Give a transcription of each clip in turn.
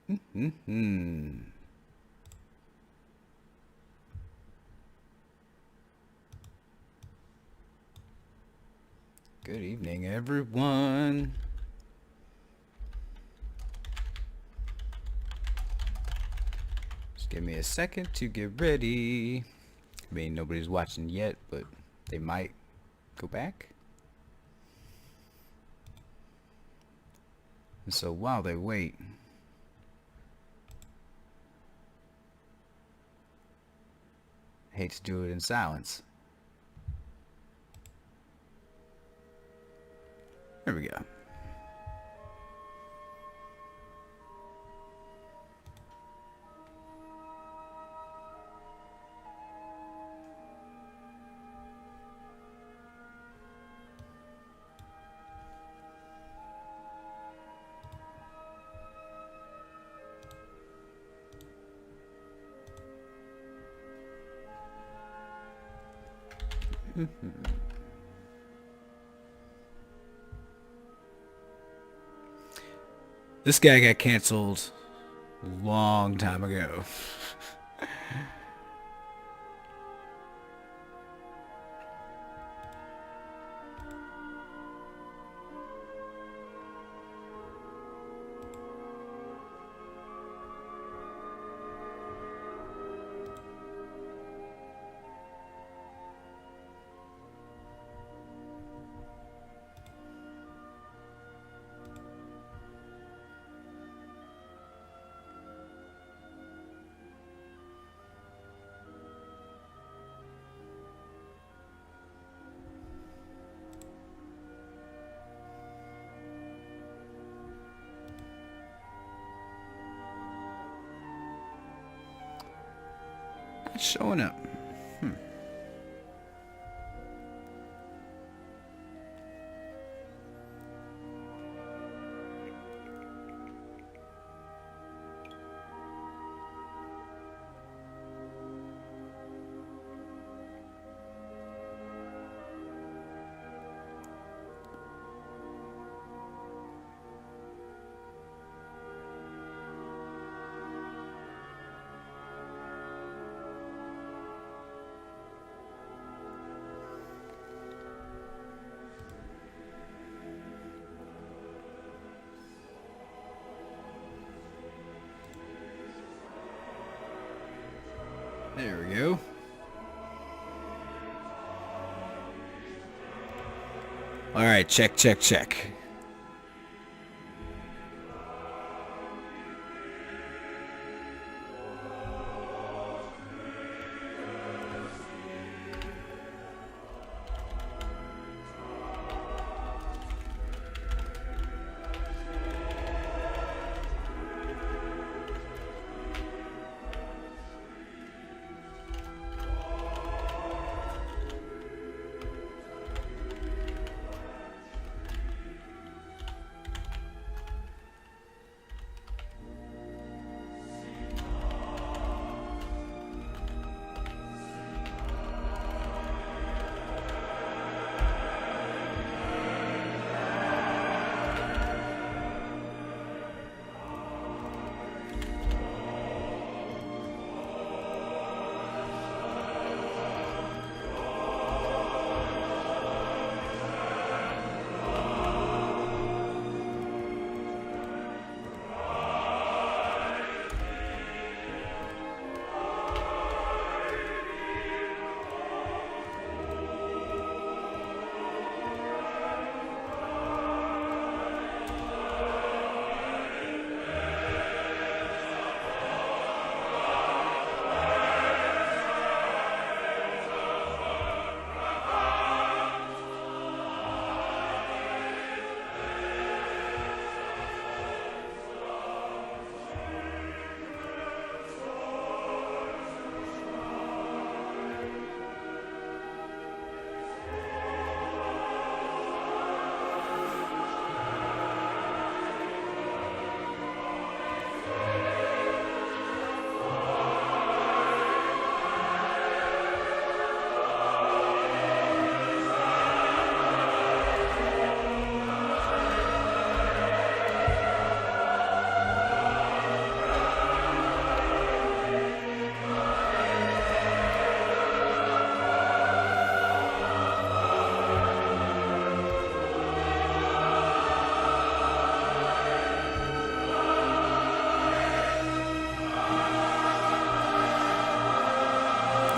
Mm-hmm. Good evening, everyone. Just give me a second to get ready. I mean, nobody's watching yet, but they might go back. And so while they wait, I hate to do it in silence. There we go. This guy got canceled a long time ago. Not showing up. There we go. All right, check, check, check.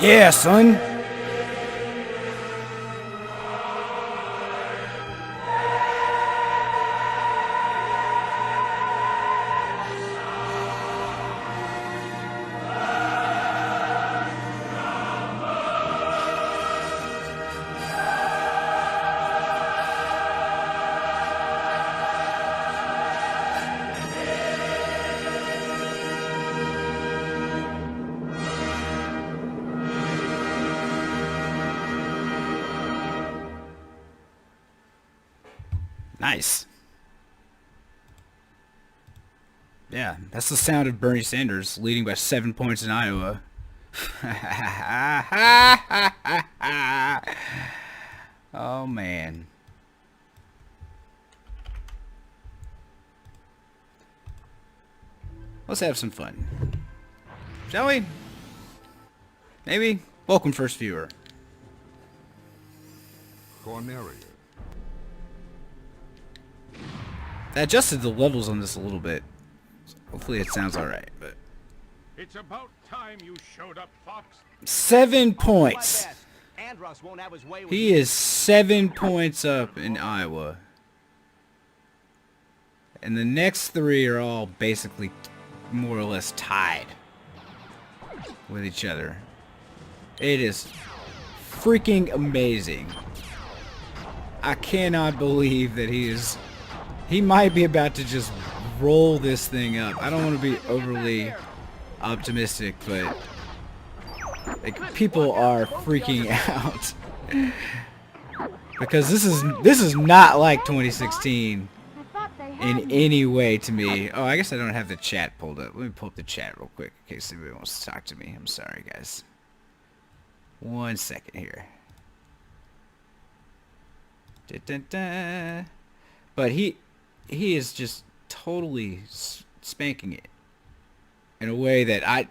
Yeah, son. Nice. Yeah, that's the sound of Bernie Sanders leading by 7 points in Iowa. Oh, man. Let's have some fun. Shall we? Maybe? Welcome, first viewer. Corneria. I adjusted the levels on this a little bit. Hopefully it sounds alright, but... It's about time you showed up, Fox. 7 points. Andros won't have his way with He is 7 points up in Iowa. And the next 3 are all basically more or less tied with each other. It is freaking amazing. I cannot believe that he might be about to just roll this thing up. I don't want to be overly optimistic, but like, people are freaking out because this is not like 2016 in any way to me. Oh, I guess I don't have the chat pulled up. Let me pull up the chat real quick in case anybody wants to talk to me. I'm sorry, guys. 1 second here. But he is just totally spanking it in a way that I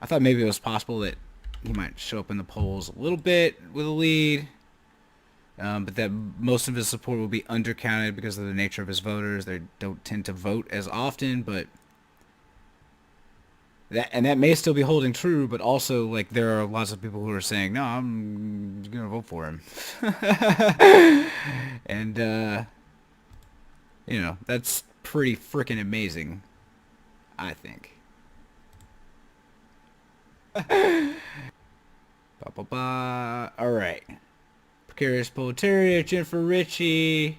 thought maybe it was possible that he might show up in the polls a little bit with a lead, but that most of his support will be undercounted because of the nature of his voters. They don't tend to vote as often, but that may still be holding true, but also, like, there are lots of people who are saying, no, I'm gonna vote for him. And that's pretty freaking amazing, I think. Alright. Precarious Proletariat, Jennifer Ritchie,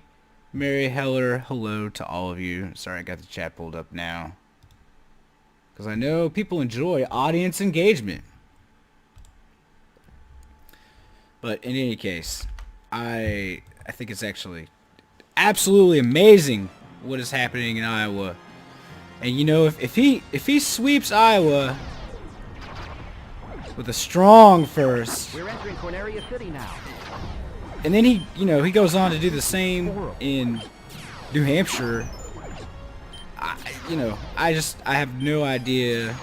Mary Heller, hello to all of you. Sorry, I got the chat pulled up now, because I know people enjoy audience engagement. But in any case, I think it's actually absolutely amazing what is happening in Iowa. And if he sweeps Iowa with a strong first, We're entering Corneria City now. and then he goes on to do the same in New Hampshire, I have no idea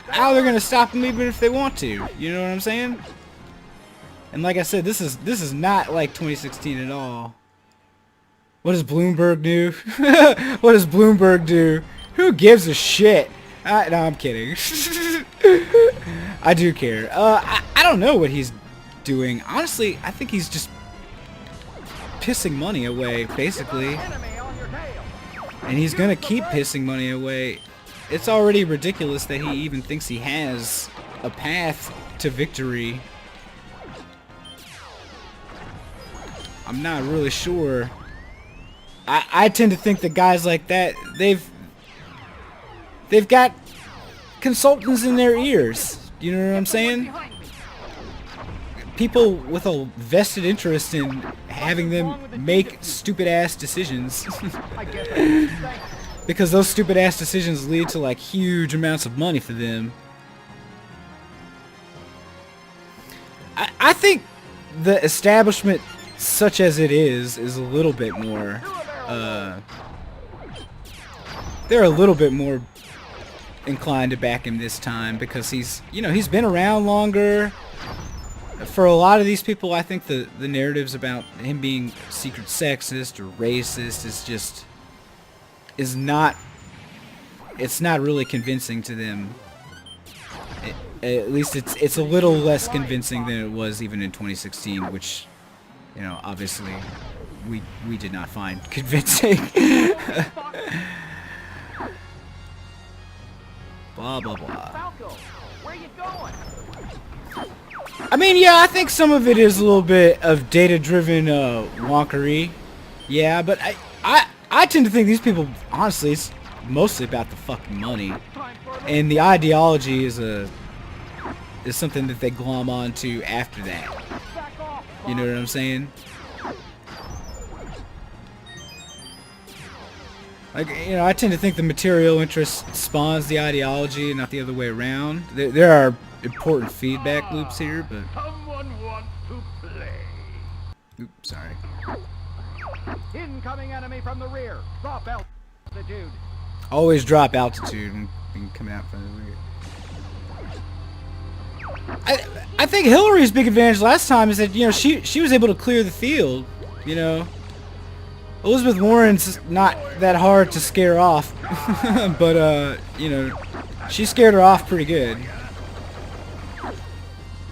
how they're gonna stop him, even if they want to. You know what I'm saying? And like I said, this is not like 2016 at all. What does Bloomberg do? What does Bloomberg do? Who gives a shit? No, I'm kidding. I do care. I don't know what he's doing. Honestly, I think he's just pissing money away, basically. And he's gonna keep pissing money away. It's already ridiculous that he even thinks he has a path to victory. I'm not really sure. I tend to think that guys like that, they've got consultants in their ears. You know what I'm saying? People with a vested interest in having them make stupid ass decisions. Because those stupid ass decisions lead to, like, huge amounts of money for them. I think the establishment, such as it is a little bit more, they're a little bit more inclined to back him this time, because he's been around longer. For a lot of these people, I think the narratives about him being secret sexist or racist it's not really convincing to them. at least it's a little less convincing than it was even in 2016, which, you know, obviously we did not find convincing. Blah blah blah. Falco, where you going? I mean, yeah, I think some of it is a little bit of data-driven wonkery. Yeah, but I tend to think these people, honestly, it's mostly about the fucking money, and the ideology is something that they glom onto after that. You know what I'm saying? Like, you know, I tend to think the material interest spawns the ideology, and not the other way around. There are important feedback loops here, but. Someone wants to play. Oops, sorry. Incoming enemy from the rear. Drop altitude. Always drop altitude when coming out from the rear. I think Hillary's big advantage last time is that, you know, she was able to clear the field. You know, Elizabeth Warren's not that hard to scare off, but you know, she scared her off pretty good.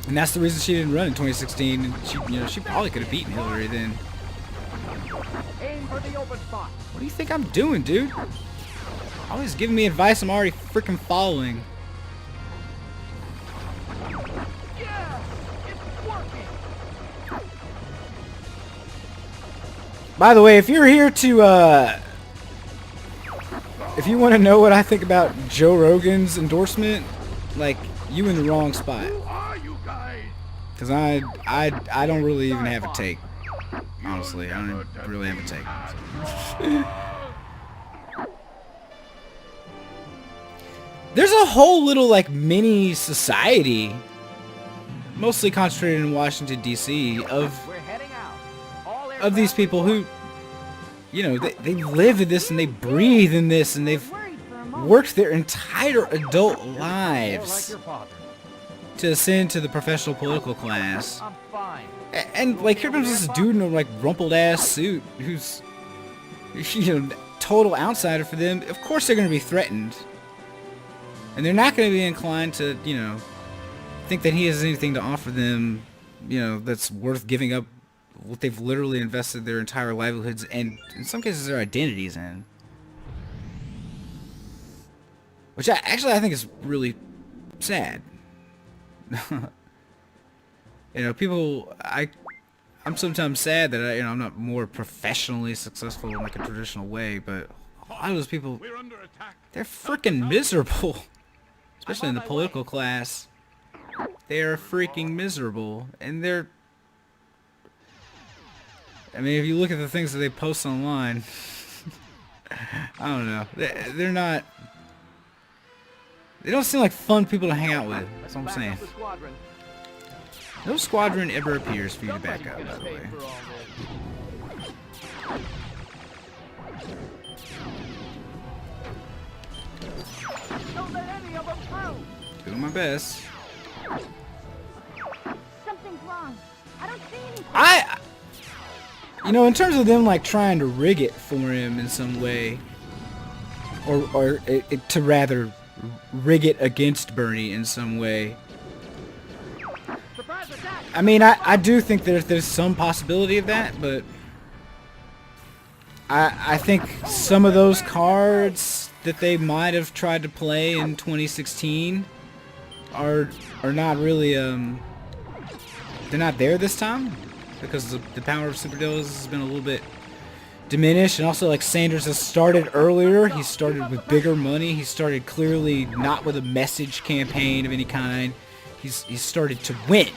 And that's the reason she didn't run in 2016. And she probably could have beaten Hillary then. Aim for the open spot. What do you think I'm doing, dude? Always giving me advice I'm already freaking following. Yeah, it's working. By the way, if you're here to, if you want to know what I think about Joe Rogan's endorsement, like, you in the wrong spot. Who are you guys? Cause I don't really even have a take. Honestly, I don't even really have a take. There's a whole little like mini society, mostly concentrated in Washington D.C. We're heading out. All of these people who, you know, they live in this and they breathe in this and they've worked their entire adult lives to ascend to the professional political class. I'm fine. And like, here comes this dude in a like rumpled ass suit who's, you know, total outsider for them. Of course they're going to be threatened. And they're not going to be inclined to, you know, think that he has anything to offer them, you know, that's worth giving up what they've literally invested their entire livelihoods and in some cases their identities in. Which I think is really sad. You know, people, I'm sometimes sad that I'm not more professionally successful in like a traditional way, but a lot of those people, We're under attack. they're freaking miserable. Especially in the political class. They are freaking miserable. And they're, I mean, if you look at the things that they post online, I don't know. They're not, they don't seem like fun people to hang out with. That's what I'm saying. No squadron ever appears for you to back up, by the way. Don't let any of them through. Doing my best. Something's wrong. I don't see anything. You know, in terms of them like trying to rig it for him in some way, or to rather rig it against Bernie in some way. Surprise attack. I mean, I do think there's some possibility of that, but I think some of those cards that they might have tried to play in 2016 are not really they're not there this time because the power of super deals has been a little bit diminished, and also like Sanders has started earlier. He started with bigger money. He started clearly not with a message campaign of any kind. He's started to win,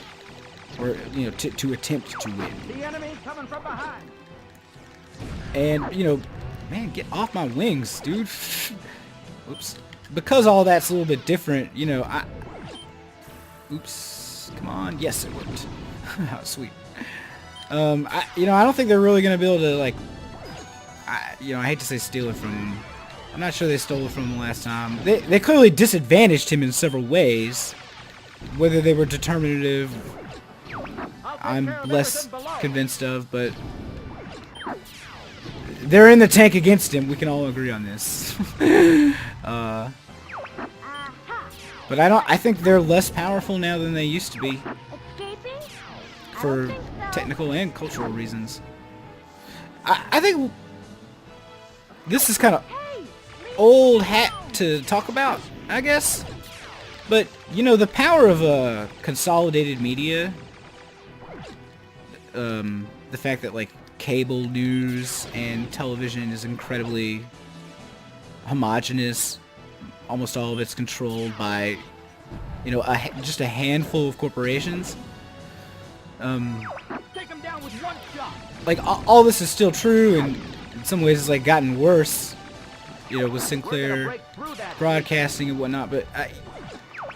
or you know, to attempt to win. The enemy's coming from behind. And you know, man, get off my wings, dude. Oops. Because all that's a little bit different, you know, oops. Come on. Yes, it worked. How sweet. You know, I don't think they're really gonna be able to like, you know, I hate to say steal it from him. I'm not sure they stole it from him last time. They clearly disadvantaged him in several ways. Whether they were determinative, I'm less convinced of, but they're in the tank against him. We can all agree on this. But I think they're less powerful now than they used to be Escaping? I for don't think so. technical and cultural reasons. I think this is kind of Hey, leave old me hat alone. to talk about, I guess. But, you know, the power of consolidated media, the fact that, like, cable news and television is incredibly homogenous, almost all of it's controlled by, you know, just a handful of corporations. Take him down with one shot. Like, all this is still true, and in some ways it's, like, gotten worse, you know, with We're gonna Sinclair break through that. broadcasting and whatnot, but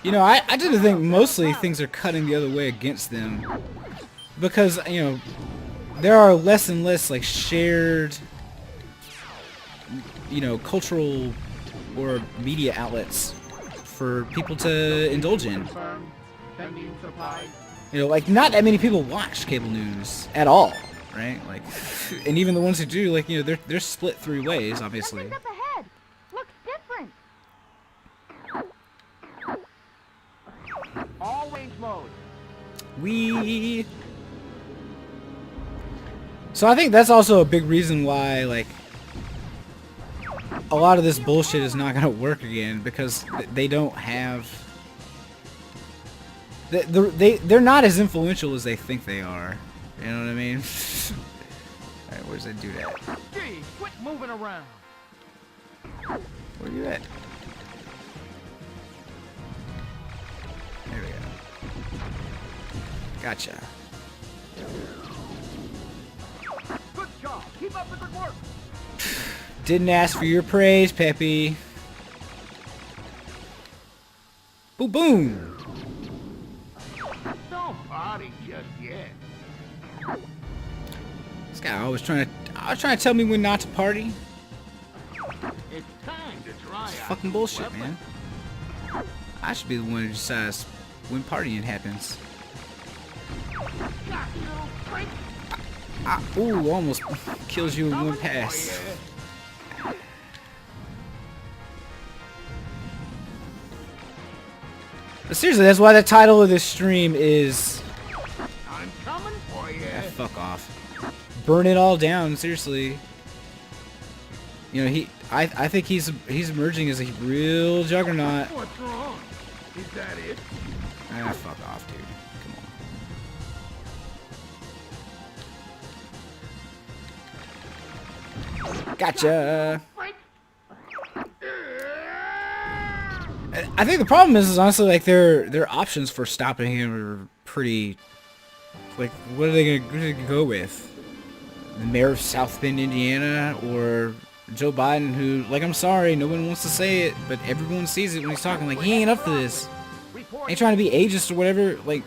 you know, I tend to think mostly things are cutting the other way against them, because, you know, there are less and less, like, shared, you know, cultural or media outlets for people to indulge in. Confirmed. Pending supplies. You know, like, not that many people watch cable news at all, right? Like, and even the ones who do, like, you know, they're split three ways, obviously. Something's up ahead. Looks different. All range mode. So I think that's also a big reason why, like, a lot of this bullshit is not gonna work again, because they don't have. They're not as influential as they think they are. You know what I mean? Alright, where's that dude at? Gee, quit moving around. Where you at? There we go. Gotcha. Good job. Keep up the good work. Didn't ask for your praise, Peppy. Boom, boom. Don't party just yet. This guy always trying to tell me when not to party. It's time to try It's out fucking new bullshit, weapons. man. I should be the one who decides when partying happens. Got little freak. Ooh, almost kills you in one Coming pass. for ya. But seriously, that's why the title of this stream is I'm coming for you. fuck off. Burn it all down, seriously. You know, I think he's emerging as a real juggernaut. What's wrong? Is that it? Ah, fuck off, dude. Come on. Gotcha. Freak. I think the problem is honestly, like, their options for stopping him are pretty. Like, what are they gonna go with? The mayor of South Bend, Indiana, or Joe Biden, who, like, I'm sorry, no one wants to say it, but everyone sees it when he's talking. Like, he ain't up to this. Report. Ain't trying to be ageist or whatever. Like,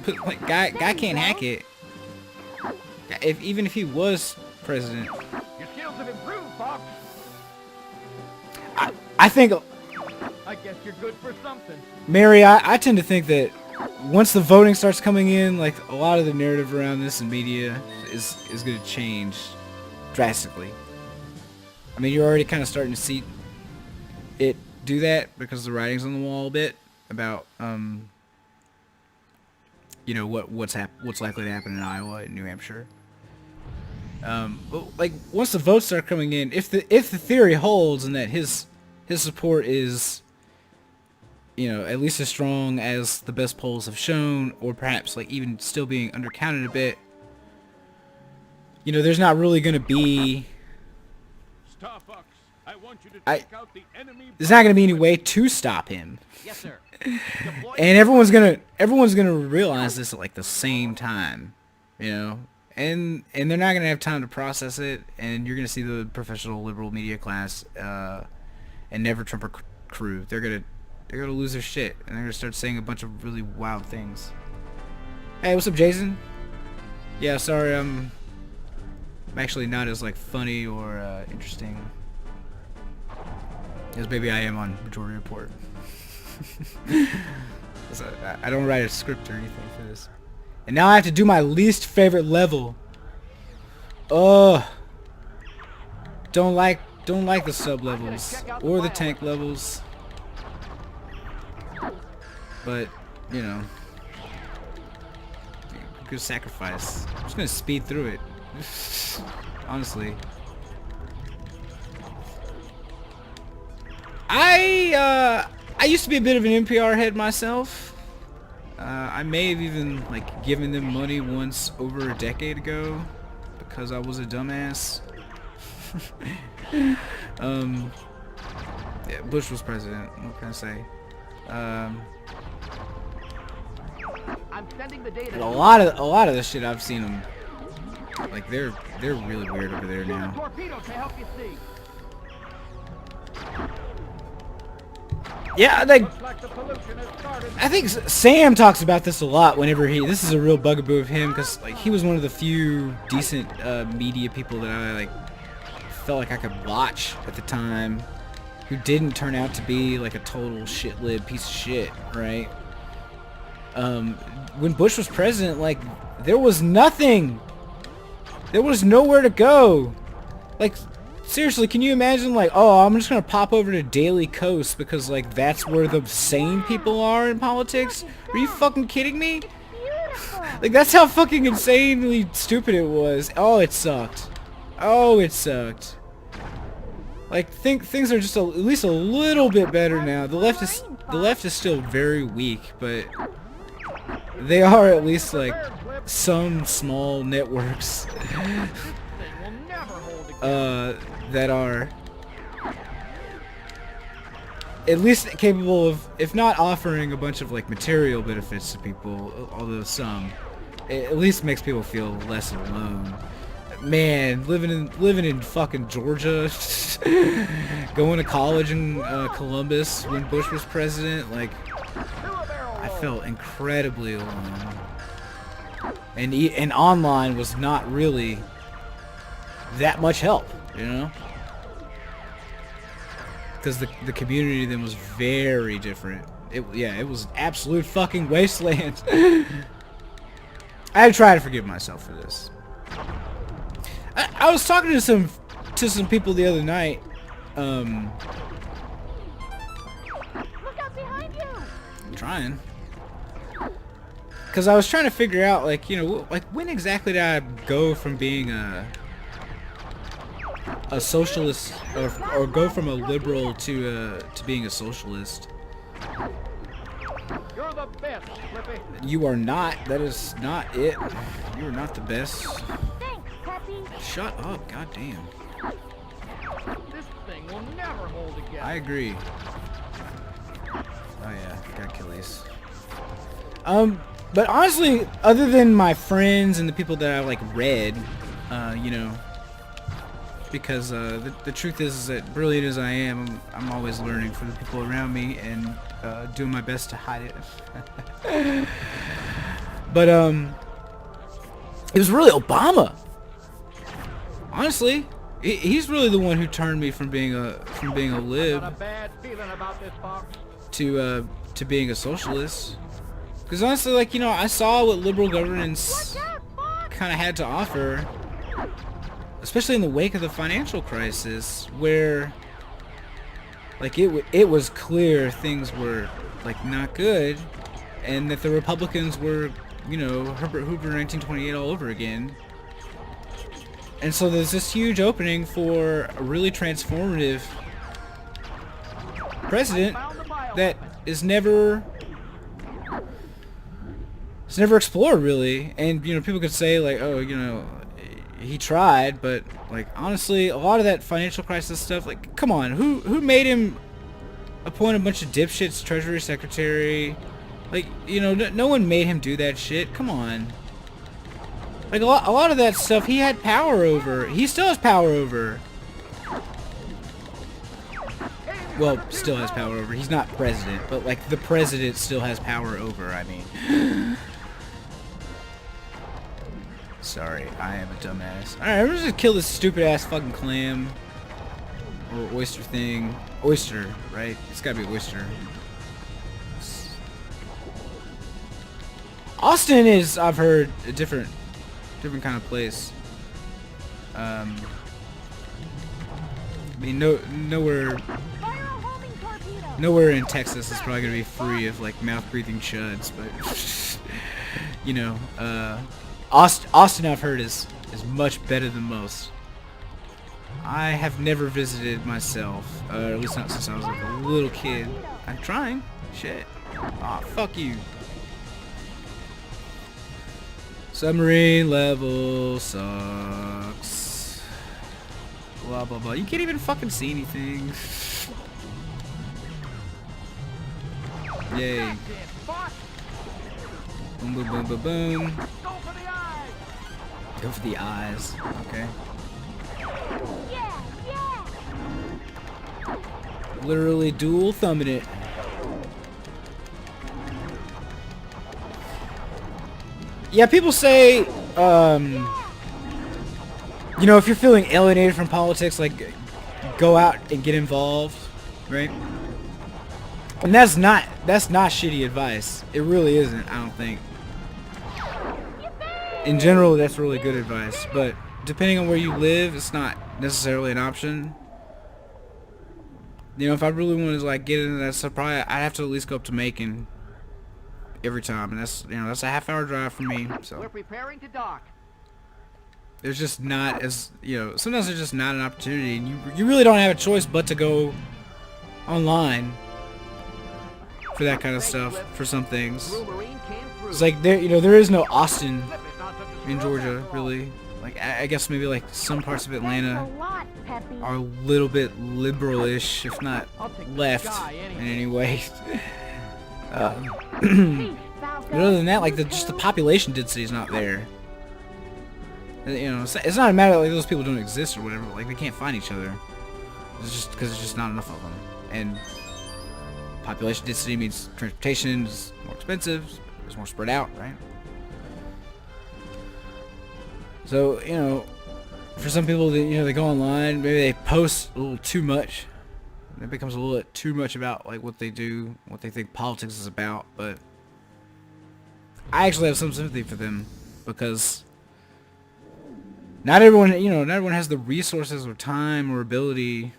but like, guy can't hack it. Even if he was president, Your skills have improved, Fox. I think, I guess you're good for something. Mary, I tend to think that once the voting starts coming in, like, a lot of the narrative around this in media is going to change drastically. I mean, you're already kind of starting to see it do that because the writing's on the wall a bit about, you know, what's likely to happen in Iowa and New Hampshire. But, like, once the votes start coming in, if the theory holds and that his support is, you know, at least as strong as the best polls have shown, or perhaps, like, even still being undercounted a bit, you know, there's not really going to be... Star Fox, I want you to I- take out the enemy. There's not going to be any way to stop him. Yes, sir. And everyone's gonna realize this at, like, the same time, you know, and they're not gonna have time to process it, and you're gonna see the professional liberal media class and never Trumper crew. They're gonna lose their shit, and they're gonna start saying a bunch of really wild things. Hey, what's up, Jason? Yeah, sorry, I'm actually not as, like, funny or interesting as maybe I am on Majority Report. I don't write a script or anything for this. And now I have to do my least favorite level. Ugh. Don't like the sub levels or the tank levels. But, you know, good sacrifice. I'm just gonna speed through it. Honestly. I used to be a bit of an NPR head myself. I may have even like given them money once over a decade ago because I was a dumbass. Yeah, Bush was president. What can I say? I'm sending the data. But a lot of the shit I've seen them like they're really weird over there Shoot a now. torpedo to help you see. Yeah, like Looks like the pollution has started. I think Sam talks about this a lot whenever this is a real bugaboo of him because like he was one of the few decent media people that I like felt like I could watch at the time who didn't turn out to be like a total shit-lib piece of shit, right? When Bush was president, like there was nothing. There was nowhere to go. Like seriously, can you imagine like, oh, I'm just gonna pop over to Daily Coast because like that's where the sane people are in politics? Are you fucking kidding me? Beautiful. Like that's how fucking insanely stupid it was. Oh, it sucked. Oh, it sucked. Like things are just at least a little bit better now. The left is still very weak, but they are at least like some small networks Thing will never hold together. that are at least capable of, if not offering a bunch of like material benefits to people, although some, it at least makes people feel less alone. Man, living in fucking Georgia, going to college in Columbus when Bush was president, like I felt incredibly alone. And online was not really that much help, you know? Because the community then was very different. It was absolute fucking wasteland. I try to forgive myself for this. I was talking to some people the other night. Look out behind you. I'm trying. Because I was trying to figure out, like, you know, like when exactly did I go from being a socialist, or go from a liberal to being a socialist? You're the best, Flippy. You are not. That is not it. You are not the best. Thanks, Peppy. Shut up, goddamn. This thing will never hold together. I agree. Oh yeah, got Achilles. But honestly, other than my friends and the people that I like read, you know, because the truth is that brilliant as I am, I'm always learning from the people around me and doing my best to hide it. But it was really Obama. Honestly, he's really the one who turned me from being a lib Got a bad feeling about this, Fox. to being a socialist. Because honestly, like, you know, I saw what liberal governance kind of had to offer, especially in the wake of the financial crisis, where like it was clear things were like not good, and that the Republicans were, you know, Herbert Hoover 1928 all over again. And so there's this huge opening for a really transformative president that is never explored really. And you know, people could say like, oh, you know, he tried, but like honestly, a lot of that financial crisis stuff, like, come on, who made him appoint a bunch of dipshits Treasury Secretary? Like, you know, no one made him do that shit. Come on. Like a lot of that stuff he had power over. He still has power over. Well, still has power over. He's not president, but like the president still has power over, I mean. Sorry, I am a dumbass. Alright, I'm just gonna kill this stupid ass fucking clam. Or oyster thing. Oyster, right? It's gotta be oyster. Austin is, I've heard, a different kind of place. I mean, nowhere. Fire a homing torpedo. Nowhere in Texas is probably gonna be free of like mouth-breathing chuds, but you know, Austin I've heard is much better than most. I have never visited myself, or at least not since I was like a little kid. I'm trying. Shit. Aw, fuck you. Submarine level sucks. Blah blah blah. You can't even fucking see anything. Yay. Boom boom boom boom boom. Go for the eyes. Okay. Yeah, yeah. Literally dual thumbing it. Yeah, people say, you know, if you're feeling alienated from politics, like, go out and get involved, right? And that's not shitty advice. It really isn't, I don't think. In general, that's really good advice, but depending on where you live, it's not necessarily an option. You know, if I really wanted to, like, get into that stuff, probably I'd have to at least go up to Macon every time, and that's, you know, that's a half-hour drive for me. So We're preparing to dock. there's just not as, you know, sometimes there's just not an opportunity, and you really don't have a choice but to go online for that kind of stuff, for some things. Blue Marine came through. It's like there, you know, there is no Austin in Georgia, really. Like I guess maybe like some parts of Thanks Atlanta a lot, Peppy. are a little bit liberal-ish, if not I'll take the left sky in any any way. Peace, Falco. But other than that, like just the population density is not there. And, you know, it's not a matter of like those people don't exist or whatever. But, like they can't find each other. It's just because there's just not enough of them. And population density means transportation is more expensive. It's more spread out, right? So you know, for some people, they go online. Maybe they post a little too much. It becomes a little bit too much about like what they do, what they think politics is about. But I actually have some sympathy for them because not everyone has the resources or time or ability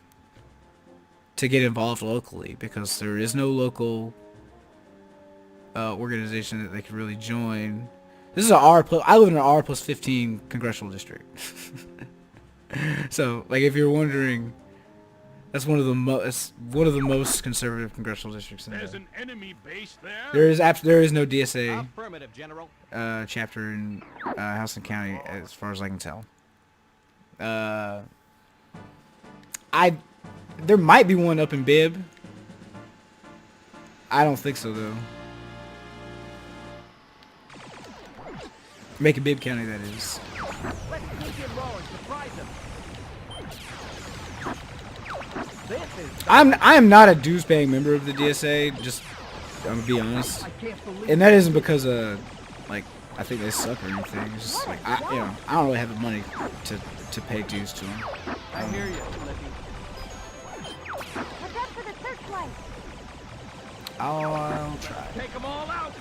to get involved locally because there is no local organization that they can really join. This is I live in an R+15 congressional district. So, like, if you're wondering, that's one of the most conservative congressional districts in There's the. an enemy base there. There is no DSA Affirmative, General. chapter in Houston County, as far as I can tell. There might be one up in Bibb. I don't think so though. Macon Bibb County, that is. Let's sneak in low and surprise them. This is. I am not a dues-paying member of the DSA. Just I'm gonna be honest, I can't believe. and that isn't because like I think they suck or anything. It's just like I don't really have the money to pay dues to them. I hear you, Flippy. Look out for the searchlight. I'll try. Take them all out.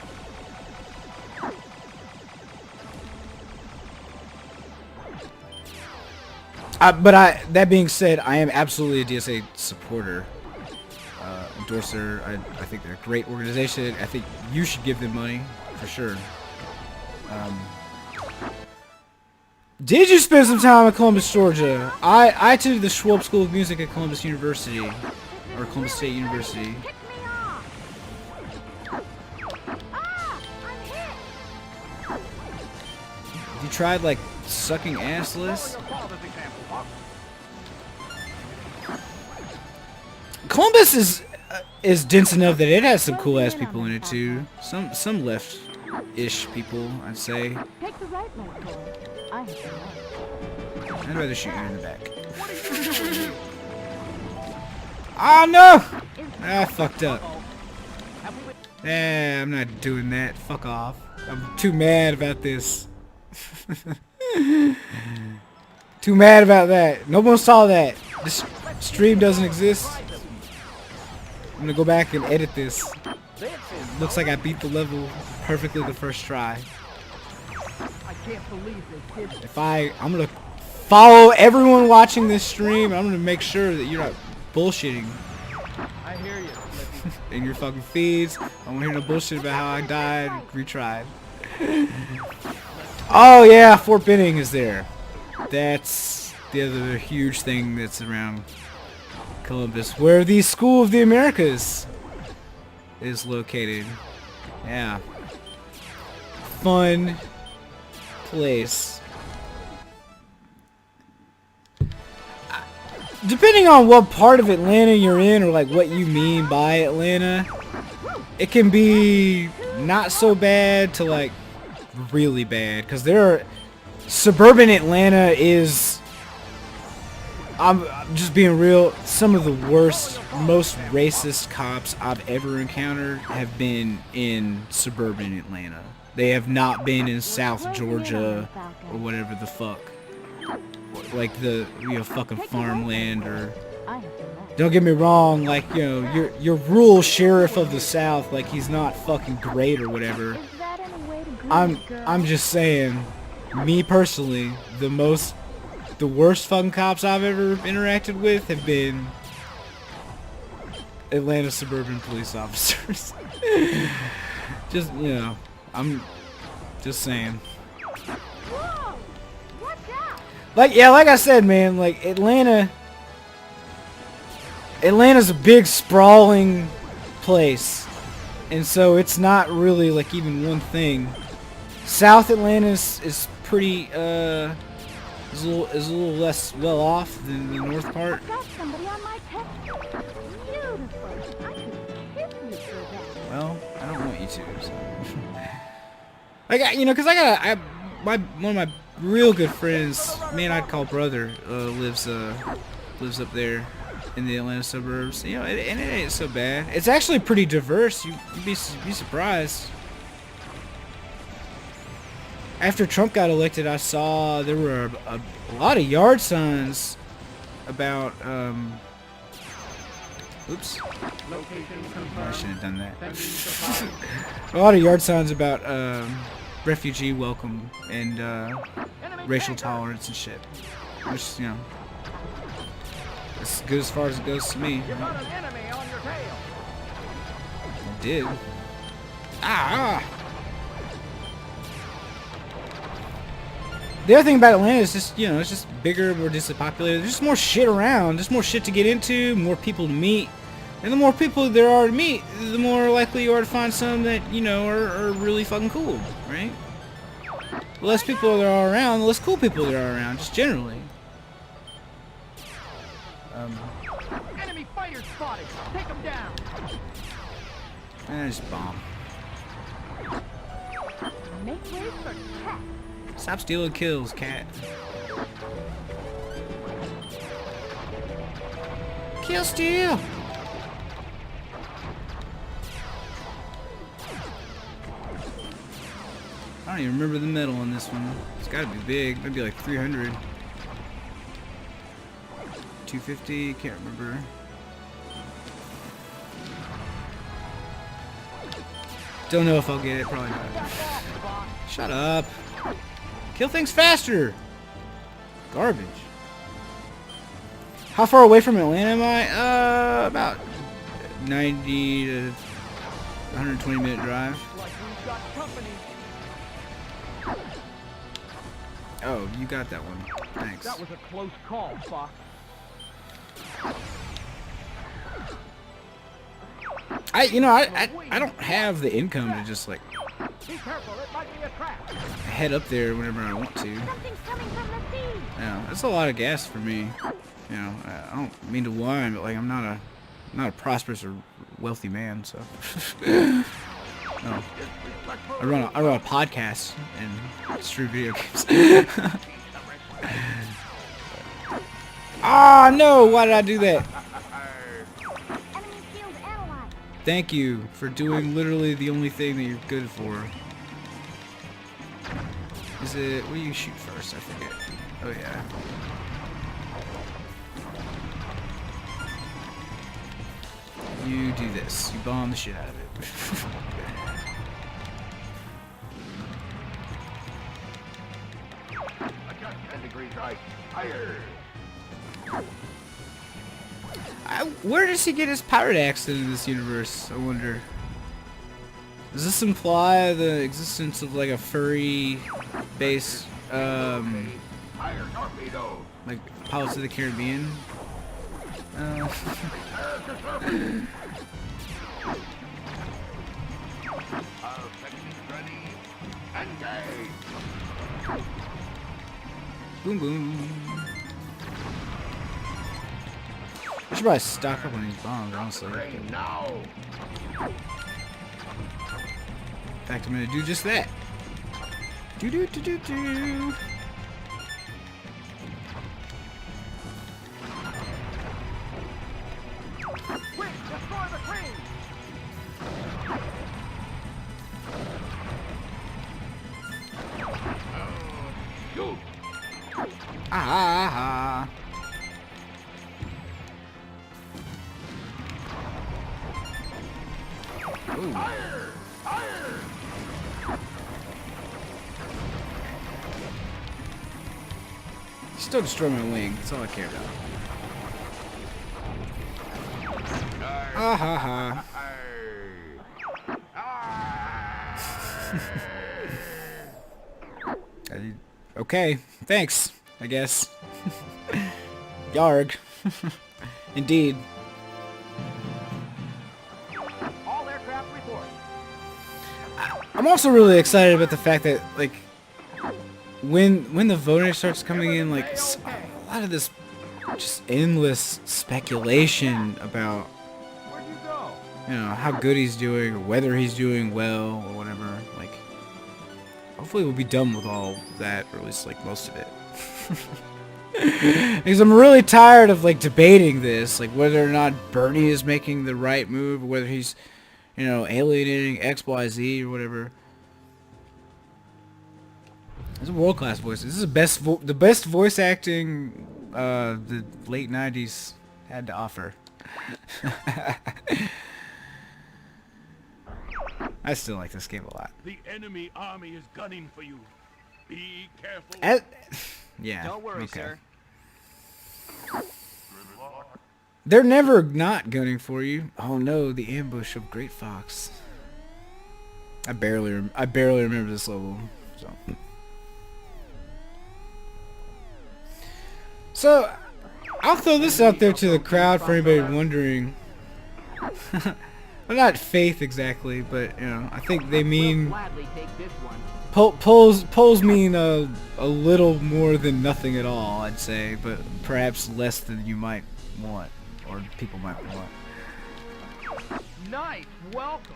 But that being said, I am absolutely a DSA supporter, endorser. I think they're a great organization. I think you should give them money for sure. Did you spend some time in Columbus, Georgia? I attended the Schwab School of Music at Columbus University, or Columbus State University. Pick me off. Ah, I'm hit. You tried like sucking assless? Your father's example, Pop. Columbus is dense enough that it has some cool ass people in it too. Some left-ish people, I'd say. Take the right leg, boy. I have the left. I'd rather shoot you in the back. Oh no! I fucked up. Eh, I'm not doing that. Fuck off. I'm too mad about this. Too mad about that. No one saw that. This stream doesn't exist. I'm gonna go back and edit this. Looks like I beat the level perfectly the first try. I can't believe they did this. I'm gonna follow everyone watching this stream. I'm gonna make sure that you're not bullshitting. I I hear you, Slippy. in your fucking feeds. I don't want to hear no bullshit about how I died, retried. Oh yeah, Fort Benning is there. That's the other huge thing that's around Columbus, where the School of the Americas is located. Yeah. Fun place. Depending on what part of Atlanta you're in, or like what you mean by Atlanta, it can be not so bad to like really bad, because suburban Atlanta is, I'm just being real, some of the worst, most racist cops I've ever encountered have been in suburban Atlanta. They have not been in South Georgia or whatever the fuck, like the fucking farmland, or don't get me wrong, like your rural sheriff of the South, like he's not fucking great or whatever. I'm just saying, me personally, the worst fucking cops I've ever interacted with have been Atlanta suburban police officers. Just, I'm just saying. Like, yeah, like I said, man, like Atlanta's a big sprawling place, and so it's not really like even one thing. South Atlanta is pretty is a little less well off than the north part. Well, I don't want you to. So. Cause one of my real good friends, man, I'd call brother, lives up there in the Atlanta suburbs. And it ain't so bad. It's actually pretty diverse. You'd be surprised. After Trump got elected, I saw there were a lot of yard signs about, oops. I shouldn't have done that. A lot of yard signs about, refugee welcome and, racial tolerance and shit. Which, it's good as far as it goes to me. You got an enemy on your tail. I did. Ah! The other thing about Atlanta is just, it's just bigger, more densely populated. There's just more shit around. There's more shit to get into, more people to meet. And the more people there are to meet, the more likely you are to find some that, are really fucking cool, right? The less people there are around, the less cool people there are around, just generally. Enemy fighter spotted. Take him down. And just bomb. Make way for cat. Stop stealing kills, cat. Kill steal. I don't even remember the medal on this one. It's gotta be big. Maybe like 300. 250, can't remember. Don't know if I'll get it, probably not. Shut up. Kill things faster. Garbage. How far away from Atlanta am I? About 90 to 120 minute drive. Like we've got company. Oh, you got that one. Thanks. That was a close call, Fox. I don't have the income to just like Be careful, it might be a trap. head up there whenever I want to. Something's coming from the sea. That's a lot of gas for me. I don't mean to whine, but like I'm not a prosperous or wealthy man, so. No. I run a podcast and stream video games. Ah, no! Why did I do that? Enemy field analyzed. Thank you for doing literally the only thing that you're good for. Is it... What do you shoot first? I forget. Oh, yeah. You do this. You bomb the shit out of it. I got 10 degrees right. Higher. Where does he get his pirate accent in this universe? I wonder. Does this imply the existence of like a furry base, Fire torpedo. like Pirates of the Caribbean? Our seconds ready. Engage. Boom boom. I should probably stock up on these bombs, honestly. Rain now. In fact, I'm gonna do just that. Do do do do do. Quick, destroy the crane! Shoot. Ah. Ooh. Fire. Fire. Still destroy my wing. That's all I care about. Ah ha ha. Okay, thanks, I guess. Yarg. Indeed. All aircraft report. I'm also really excited about the fact that, like, when the voting starts coming in, like, a lot of this just endless speculation about, Where'd you go? you know, how good he's doing or whether he's doing well or whatever. Like, hopefully we'll be done with all that, or at least like most of it. Because I'm really tired of like debating this, like whether or not Bernie is making the right move, or whether he's, you know, alienating XYZ or whatever. It's a world-class voice. This is the best voice acting the late '90s had to offer. I still like this game a lot. The enemy army is gunning for you. Be careful. Yeah. Don't worry, okay. sir. They're never not gunning for you. Oh no, the ambush of Great Fox. I barely remember this level. So I'll throw this out there to the crowd for anybody wondering. Well, not faith exactly, but you know, I think they mean Gladly take this one. polls mean a little more than nothing at all, I'd say, but perhaps less than you might want, or people might want. Nice, welcome.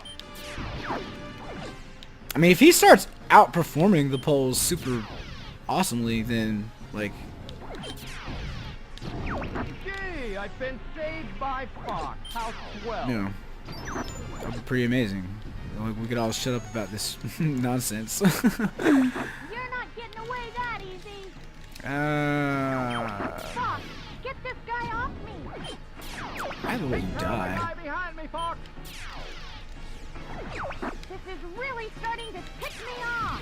I mean, if he starts outperforming the polls super awesomely, then like, Gee, I've been saved by Fox. How swell. you know, that'd be pretty amazing. Like, we could all shut up about this nonsense. You're not getting away that easy. Fox, get this guy off me. I will let you die. Guy behind me, Fox. This is really starting to tick me off.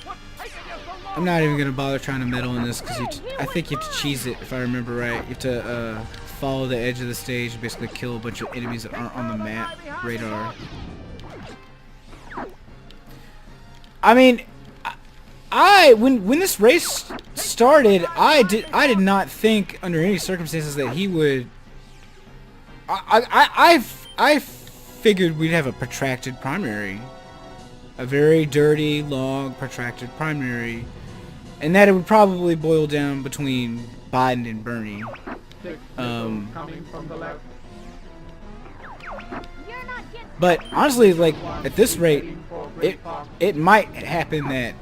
What's taking you so long? I'm not even gonna bother trying to meddle in this because I think you have to cheese it, if I remember right. You have to follow the edge of the stage and basically kill a bunch of enemies that aren't on the map radar. I mean, when this race started, I did not think under any circumstances that he would. I figured we'd have a protracted primary. A very dirty, long, protracted primary, and that it would probably boil down between Biden and Bernie. Coming from the left. You're not getting. But honestly, like at this rate, it might happen that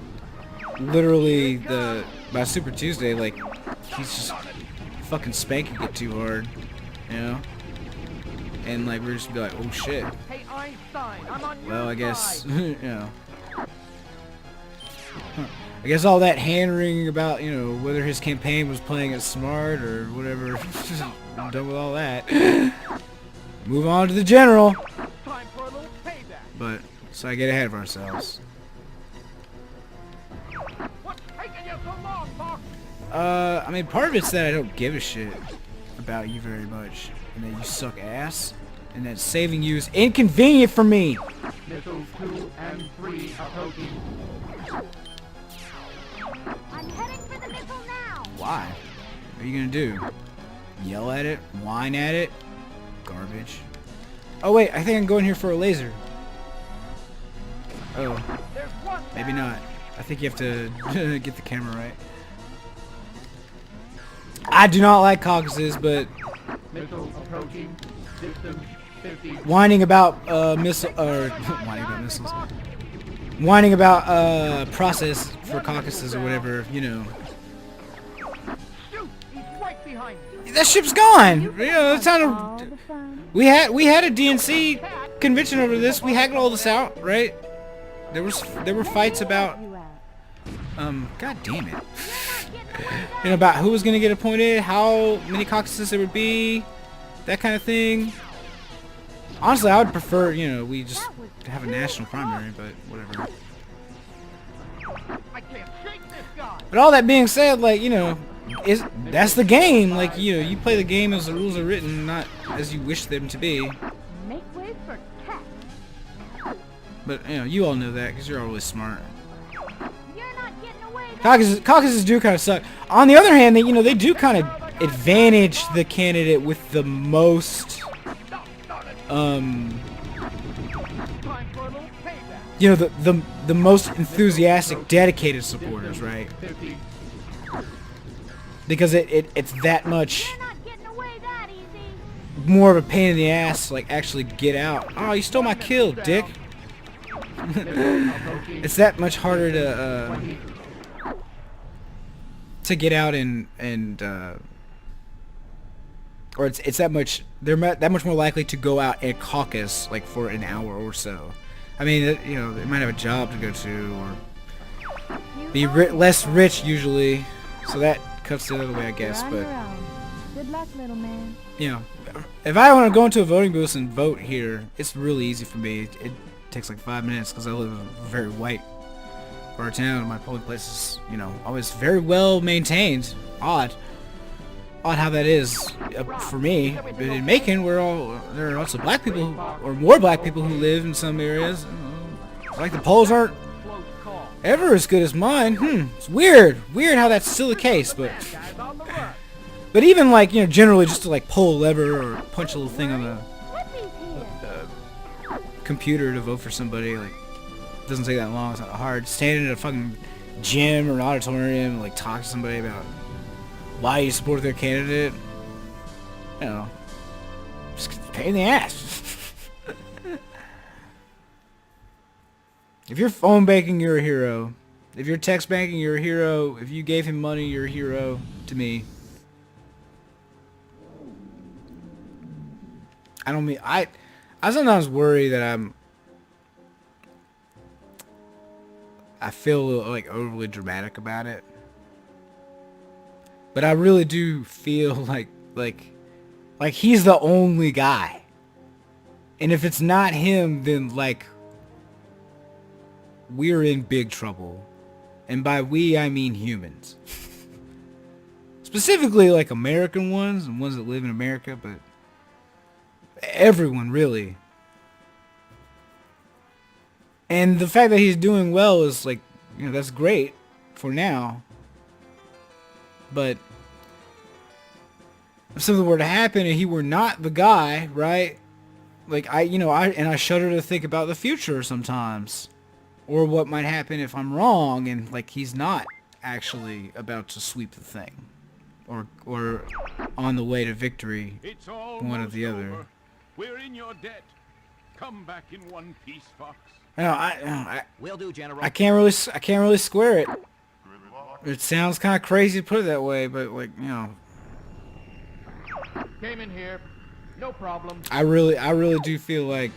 literally by Super Tuesday, like he's just fucking spanking it too hard, you know, and like we're just be like, oh shit. Hey Einstein, I'm on your Well, I guess, side. you know. I guess all that hand-wringing about, you know, whether his campaign was playing it smart or whatever, I'm done with all that. Move on to the general. Time for a little payback. But, let's not get ahead of ourselves. What's taking you so long, Fox? I mean, part of it's that I don't give a shit about you very much, and that you suck ass, and that saving you is inconvenient for me. Missiles 2 and 3 approaching. I'm heading for the missile now. Why? What are you gonna do? Yell at it? Whine at it? Garbage. Oh wait, I think I can go in here for a laser. Oh, There's one. maybe not. I think you have to get the camera right. I do not like caucuses, but Missile approaching. Distance 50. whining about missile or whining about missiles. Whining about process for caucuses or whatever, you know. Shoot! He's right behind you. That ship's gone. You know, it's All sounded. the fun. We had a DNC convention over this. We haggled all this out, right? There were fights about You out. God damn it. You know, about who was gonna get appointed, how many caucuses there would be, that kind of thing. Honestly, I would prefer, you know, we just have a national primary, but whatever. I can't shake this guy. But all that being said, like, you know, that's the game. Like, you know, you play the game as the rules are written, not as you wish them to be. Make way for cat. But, you know, you all know that because you're always smart. You're not getting away. Caucuses do kind of suck. On the other hand, you know, they do kind of advantage the candidate with the most, Time for a little payback. you know, the most enthusiastic, dedicated supporters, right? 50. Because it's that much You're not getting away that easy. more of a pain in the ass to, like, actually get out. Oh, you stole my kill, dick. It's that much harder to get out and or it's that much that much more likely to go out and caucus like for an hour or so. I mean, you know, they might have a job to go to or be less rich usually, so that cuts the other way, I guess. You're on But your own. Good luck, little man. you know, if I want to go into a voting booth and vote here, it's really easy for me. It takes like 5 minutes because I live in a very white part of town. My polling place is, you know, always very well maintained. Odd how that is for me. But in Macon, there are also black people or more black people who live in some areas. Like the polls aren't Close call. ever as good as mine. It's weird how that's still the case. Guys on the run. But even like, you know, generally just to like pull a lever or punch a little thing on the Flippy's here. computer to vote for somebody, like, it doesn't take that long. It's not hard. Standing in a fucking gym or an auditorium and like talk to somebody about why you support their candidate, you know, just a pain in the ass. If you're phone banking, you're a hero. If you're text banking, you're a hero. If you gave him money, you're a hero to me. I don't mean I sometimes worry that I feel like overly dramatic about it. But I really do feel like he's the only guy. And if it's not him, then like we're in big trouble. And by we, I mean humans. Specifically like American ones and ones that live in America, but everyone really. And the fact that he's doing well is like, you know, that's great for now. But if something were to happen and he were not the guy, right? Like I shudder to think about the future sometimes, or what might happen if I'm wrong and like he's not actually about to sweep the thing, or on the way to victory, It's all one or the other. over. We're in your debt. Come back in one piece, Fox. Will do, General. I can't really square it. It sounds kind of crazy to put it that way, but like, you know, Came in here. No problem. I really do feel like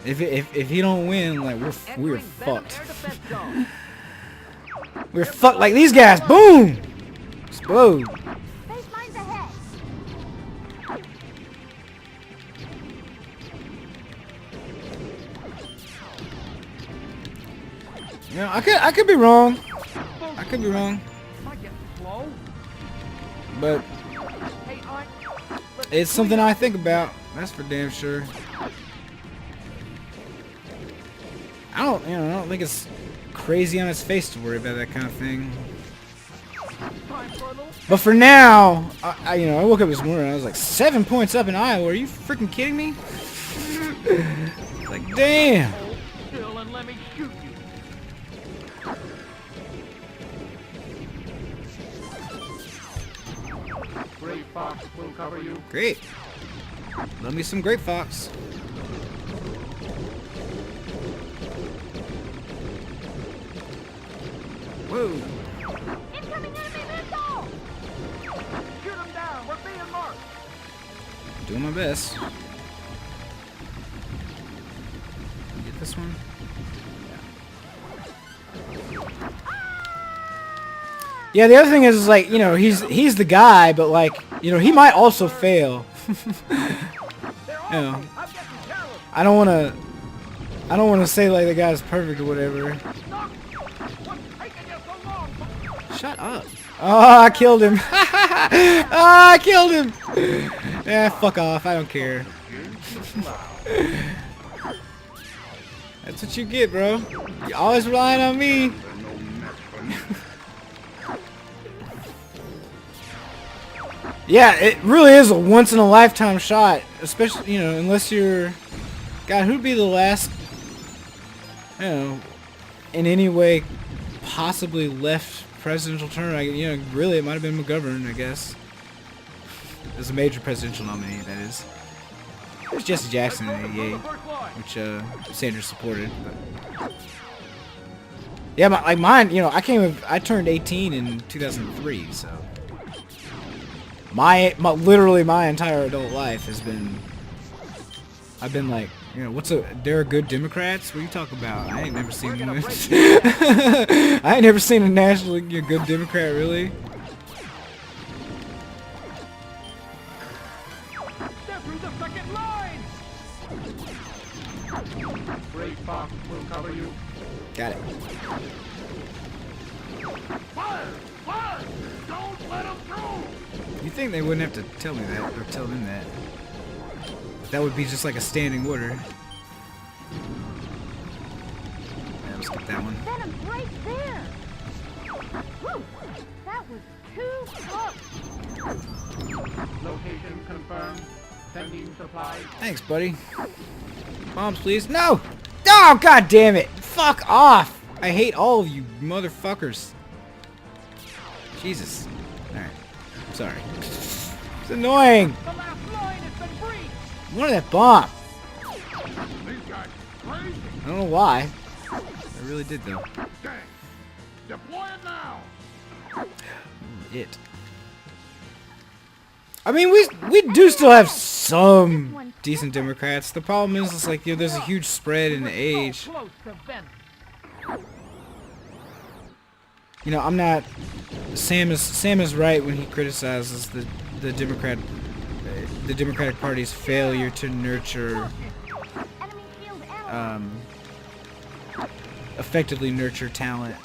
if he don't win, like we're fucked. We're fucked like these guys. Boom! Explode. Face mine's ahead. You know, I could be wrong. I could be wrong. Am I getting slow? but Hey, aren't... it's something I think about. That's for damn sure. I don't think it's crazy on its face to worry about that kind of thing. Time for a little... But for now, I woke up this morning and I was like 7 points up in Iowa. Are you freaking kidding me? Like, damn. Hold still and let me shoot you. Gray Fox will cover you. Great. Love me some Great Fox. Whoa. Incoming enemy missile! Shoot him down. We're being marked. Doing my best. Get this one. Yeah, the other thing is like, he's the guy, but like, he might also fail. They're on Yeah. me. I'm getting careless. I don't wanna say like the guy's perfect or whatever. Knock. What's taking you so long? Shut up. Oh, I killed him. Oh, I killed him. Yeah, fuck off. I don't care. That's what you get, bro. You always relying on me. Yeah, it really is a once in a lifetime shot, especially, unless you're... God, who'd be the last, in any way possibly left presidential term? Really, it might have been McGovern, I guess. As a major presidential nominee, that is. There's Jesse Jackson in '88, which Sanders supported. But. Yeah, but like mine, I turned 18 in 2003, so literally my entire adult life has been. I've been like, there are good Democrats? What are you talking about? I ain't never seen one. I ain't never seen a nationally good Democrat, really. They're through the second line. Gray Fox will cover you. Got it. Fire! Fire! Don't let them through! You think they wouldn't have to tell me that, or tell them that? That would be just like a standing order. Yeah, let's get that one. Venom's right there! Whew! That was too close! Location confirmed. Sending supplies. Thanks, buddy. Bombs, please. No! Oh, god damn it! Fuck off! I hate all of you motherfuckers. Jesus. Alright. Sorry. It's annoying! The last line has been breached. I wanted that bomb. These guys crazy! I don't know why. I really did, though. Dang! Deploy it now! It. I mean, we do still have some decent Democrats. The problem is, it's like, there's a huge spread in the age. So close to Venom. I'm not. Sam is right when he criticizes the Democratic Party's failure to nurture, Enemy field ammo! effectively nurture talent,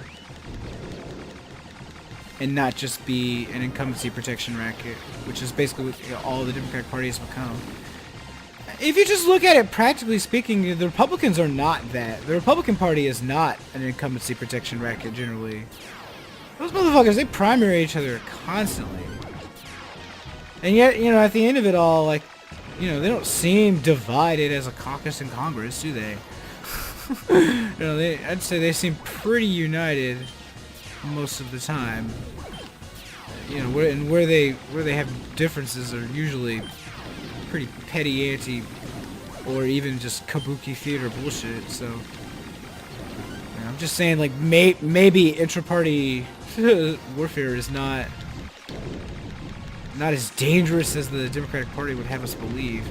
and not just be an incumbency protection racket, which is basically what all the Democratic Party has become. If you just look at it practically speaking, the Republicans are not that. The Republican Party is not an incumbency protection racket generally. Those motherfuckers, they primary each other constantly. And yet, at the end of it all, like, they don't seem divided as a caucus in Congress, do they? I'd say they seem pretty united most of the time. Where they have differences are usually pretty petty anti or even just kabuki theater bullshit. So I'm just saying, like, maybe intra-party warfare is not as dangerous as the Democratic Party would have us believe.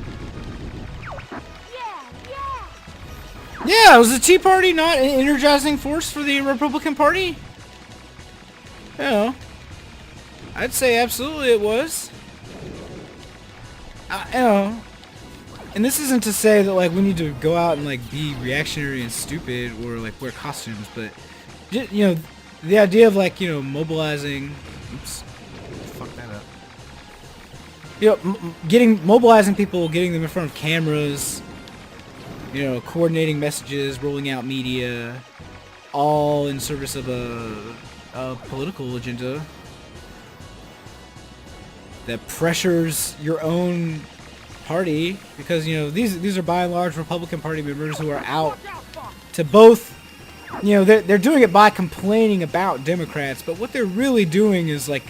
Yeah, was the Tea Party not an energizing force for the Republican Party? I'd say absolutely it was. And this isn't to say that, like, we need to go out and, like, be reactionary and stupid or, like, wear costumes, but, the idea of, like, mobilizing... Oops. Fuck that up. you know, mobilizing people, getting them in front of cameras, you know, coordinating messages, rolling out media, all in service of a political agenda that pressures your own party, because you know these are by and large Republican Party members who are out to both, you know, they're doing it by complaining about Democrats, but what they're really doing is like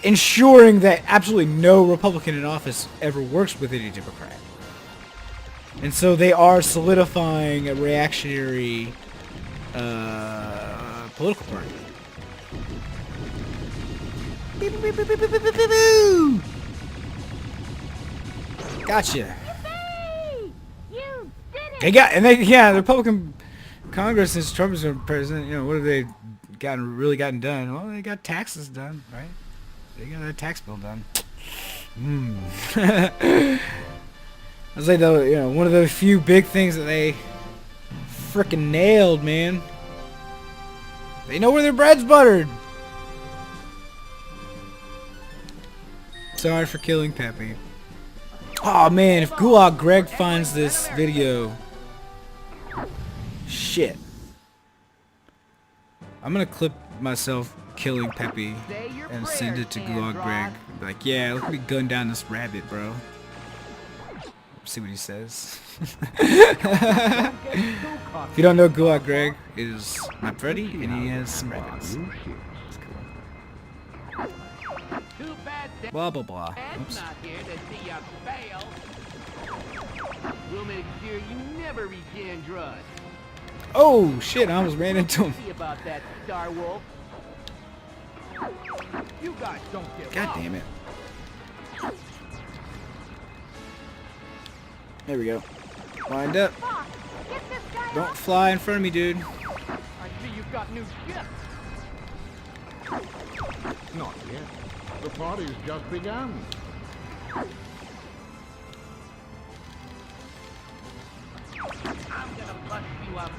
ensuring that absolutely no Republican in office ever works with any Democrat. And so they are solidifying a reactionary political party. Gotcha. You did it! They got, and they, yeah, the Republican Congress since Trump has been president, you know, what have they really gotten done? Well, they got taxes done, right? They got a tax bill done. I was like, though, you know, one of the few big things that they frickin' nailed, man. They know where their bread's buttered. Sorry for killing Peppy. Oh man, if Gulag Greg finds this video, shit. I'm gonna clip myself killing Peppy and send it to Gulag Greg. Be like, yeah, look at me gun down this rabbit, bro. See what he says. If you don't know Gulag Greg, it is my Freddy, and he has some rabbits. Blah blah blah. Oops. Not here to see you fail. We'll make sure you never regain drugs. Oh shit! I almost ran into him. See about that, Star Wolf. You guys don't get God damn it! There we go. Lined up. Fox, get this guy Don't off. fly in front of me, dude. I see you've got new ships. Not yet. The party's just begun. I'm gonna bust you up.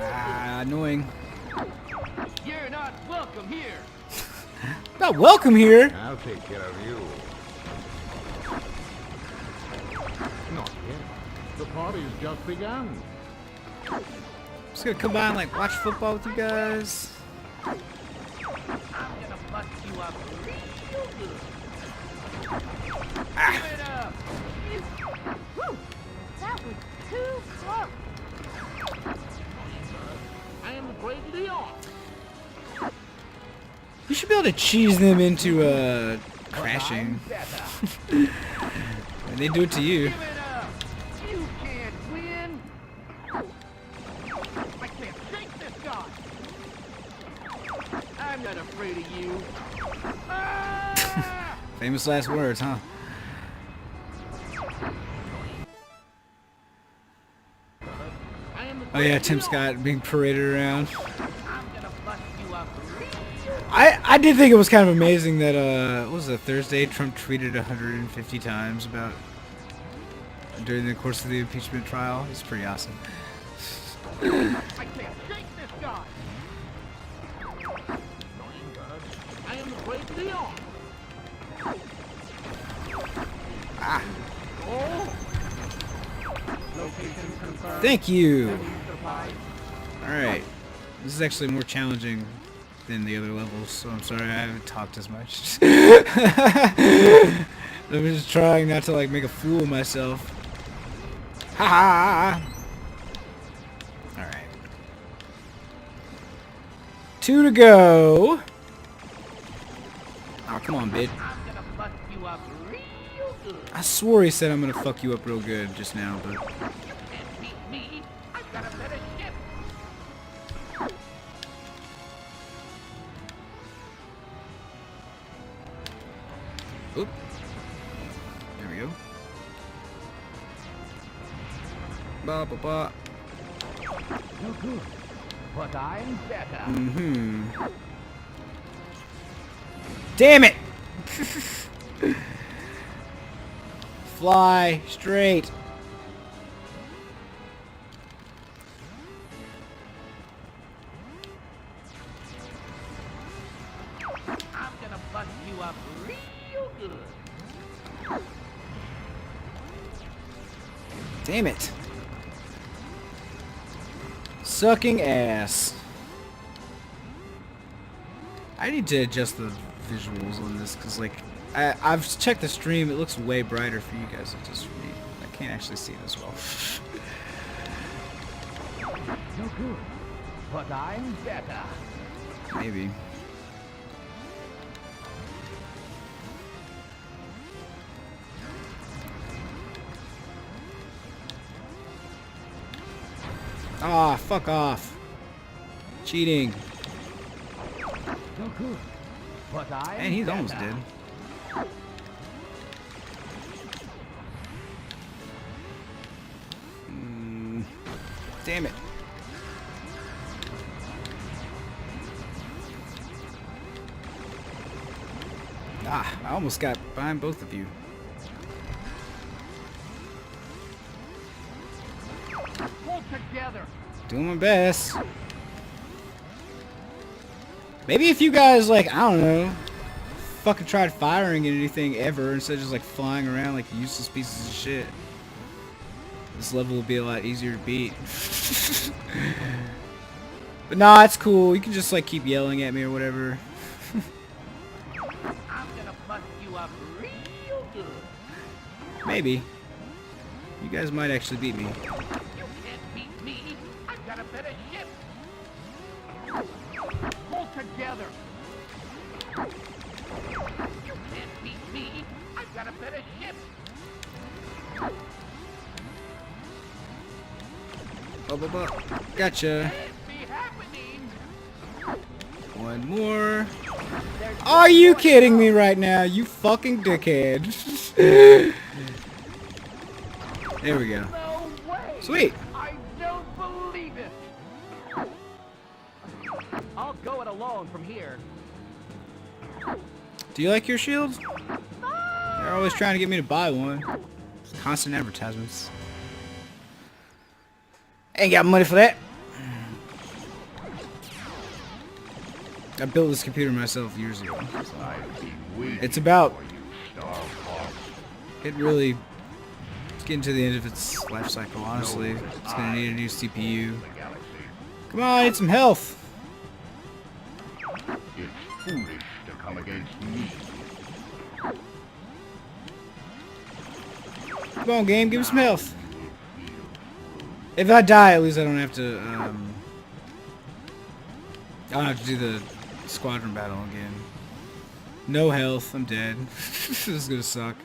Ah, annoying. You're not welcome here. Not welcome here. I'll take care of you. Not yet. The party's just begun. Just gonna come by and like watch football with you guys. I'm gonna bust you up real good. Ah. Give it up. Whew, that was too close. I am the great Leon. You should be able to cheese them into crashing. And they do it to you. Give it up. You can't win. I can't shake this guy. I'm not afraid of you. Ah! Famous last words, huh? I am the Oh yeah, great Tim Leon. Scott being paraded around. I'm gonna bust you up real good. I did think it was kind of amazing that what was it, Thursday, Trump tweeted 150 times about during the course of the impeachment trial. It's pretty awesome. I can't shake this guy. I am the great Leon. Ah, Oh. Location confirmed. thank you. Supplies. All right, this is actually more challenging than the other levels, so I'm sorry I haven't talked as much. I'm just trying not to like make a fool of myself. Ha ha! All right, 2 to go. Oh, come on, bid. I'm gonna bust you up real good. I swore he said I'm gonna fuck you up real good just now, but You can't beat me. I've got a better ship. oop. There we go. Ba ba ba. You're good, but I'm better. Mm-hmm. Damn it! Fly straight. I'm gonna bust you up real good. Damn it. Sucking ass. I need to adjust the visuals on this because, like, I've checked the stream. It looks way brighter for you guys than just for me. I can't actually see it as well. No good, but I'm better. Maybe. Ah, fuck off. Cheating. No good, but I'm And he's better. almost dead. Damn it. Ah, I almost got behind both of you. Pull together. Doing my best. Maybe if you guys, like, I don't know, fucking tried firing at anything ever instead of just, like, flying around like useless pieces of shit, this level would be a lot easier to beat. But nah, it's cool. You can just, like, keep yelling at me or whatever. I'm gonna bust you up real good. Maybe. You guys might actually beat me. You can't beat me. I've got a better ship. Pull together. You can't beat me. I've got a better ship. Gotcha. Can't be happening. One more. Are you kidding me right now? You fucking dickhead. There we go. No way. Sweet. I don't believe it. I'll go it alone from here. Do you like your shields? They're always trying to get me to buy one. Constant advertisements. Ain't got money for that. I built this computer myself years ago. It's about... It really... It's getting to the end of its life cycle, honestly. It's gonna need a new CPU. Come on, I need some health. It's foolish to come against me. Come on, game, give me some health. If I die, at least I don't have to, I don't have to do the squadron battle again. No health, I'm dead. This is gonna suck.